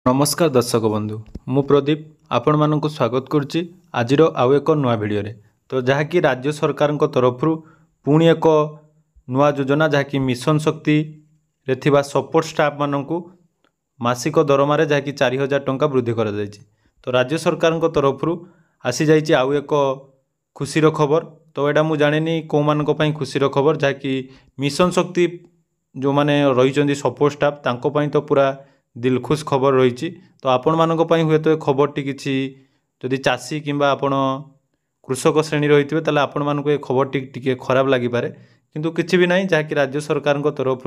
नमस्कार दर्शक बंधु मु प्रदीप आपण मानक स्वागत करुच्ची आज आउ एक नुआ भिडियो तो जहाँकि राज्य सरकार तरफ पुणी एक नुआ योजना जहाँकि मिशन शक्ति रे थिबा सपोर्ट स्टाफ मानक मासिक दरमार जहाँकि 4000 टंका वृद्धि कर तो राज्य सरकार तरफ आसी जाइए आउ एक खुशीर खबर। तो यहाँ मुझे जानी कौ मान खुशीर खबर जहाँकि मिशन शक्ति जो मैंने रही सपोर्ट स्टाफ तांको तो पूरा दिलखुश खबर रही। तो आपण मानक हुए तो खबरटी किसी जदि चाषी किंबा आपण कृषक श्रेणी रही थे ताले आपण मानक ये खबरटी टिके खराब लगिपारे किंतु किसी भी नहीं जहाँकि राज्य सरकार तरफ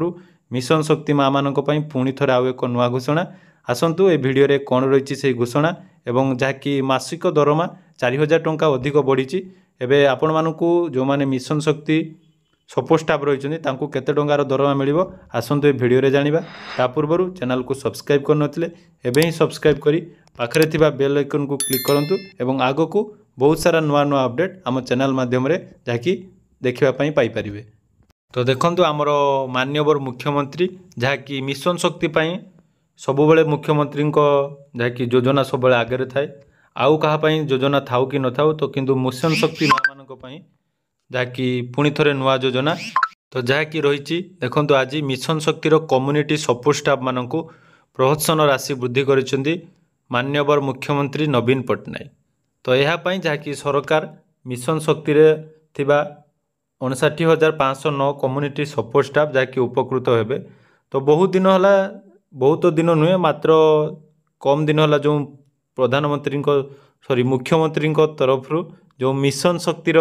मिशन शक्ति माँ मानक पुणी थे आउ एक नुआ घोषणा आसतु ए भिडियो कौन रही से घोषणा एवं जहाँकि मासिक दरमा 4000 टंका अधिक बढ़ी। एवं आपण मानक जो मैंने मिशन शक्ति सपोर्ट स्टाफ रही केते टंकार दरमा मिल आसतु ए भिडियो जानिबा। ता पूर्व चैनल को सब्सक्राइब करनथिले एबे ही सब्सक्राइब करी पाखरे थिबा बेल आइकन को क्लिक करंतु एवं आगो को बहुत सारा नुआ नुआ अपडेट आम चैनल माध्यम रे जाकि देखिबा पई पाई परिबे। तो देखंतु हमर माननीय मुख्यमंत्री जहाँकि मिशन शक्ति पई सबुबले मुख्यमंत्री जहाँकि योजना सब आगे थाए आउ कहा योजना थाउ कि न थाउ तो किंतु मिशन शक्ति माँ मानक पई जहाँकि पुणी थे नुआ योजना तो जहाँकि रही देखो आज मिशन शक्तिर कम्युनिटी सपोर्ट स्टाफ मानक प्रोत्साहन राशि वृद्धि कर माननीय मुख्यमंत्री नवीन पट्टनायक। तो यह जहाँकि सरकार मिशन शक्ति थिबा 59,509 कम्युनिटी सपोर्ट स्टाफ जहाँकि उपकृत हेबे। तो बहुत दिन है बहुत दिन नुहे मात्र कम दिन है जो प्रधानमंत्री सॉरी मुख्यमंत्री तरफ जो मिशन शक्तिर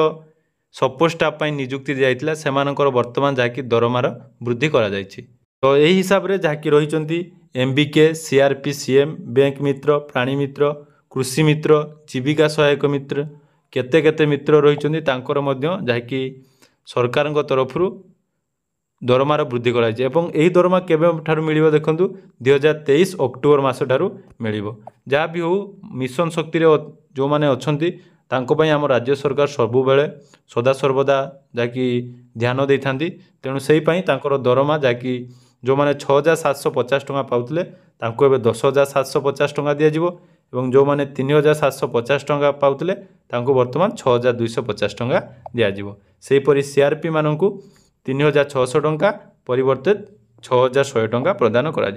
सपोर्ट स्टाफ नियुक्ति दिया से वर्तमान जहाँकि दरमार वृद्धि करा जायछि। तो यही हिसाब से जहाँकि रही एमबीके सीआरपी सीएम बैंक मित्र प्राणी मित्र कृषि मित्र जीविका सहायक मित्र केते केते मित्र रही जहाँकि सरकार तरफ दरमार वृद्धि कराई एवं यही दरमा केबे ठारू मिलिबो देखंतु 2023 अक्टोबर मास ठारू मिलिबो। जहाँ भी हो मिशन शक्ति जो माने अछंती तांको पई आम राज्य सरकार सबुबले सदा सर्वदा जहाँकि ध्यान दे था तेणु से दरमा जहाँकि जो मैंने 6,750 टंका पाउतले तांको एबे 10,750 टंका दिज्व और जो मैंने 3,750 टंका पाउतले तांको वर्तमान 6,250 टंका दिज्व। सेहीपरि सीआरपी मानक 3,600 टंका परिवर्ते 6,100 टंका प्रदान करा।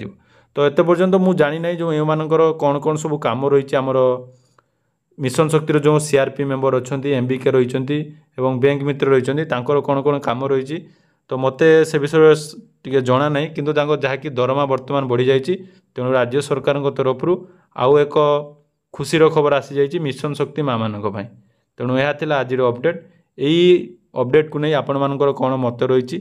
तो एते पर्यंत मु जानी नहीं जो एमानकर कौन कौन सब काम रही आमर मिशन शक्तिर जो सीआरपी मेंबर अच्छा एमबीके रही बैंक मित्र रही कौन कौन काम रही तो मते से विषय टे जना ना किंतु जहाँकि दरमा वर्तमान बढ़ी जाइए तेणु राज्य सरकार तरफ आउ एक खुशीर खबर आसी जाइए मिशन शक्ति माँ मानक तेणु यह आज अपडेट यही अपडेट को नहीं आपण मानकर कौन मत रही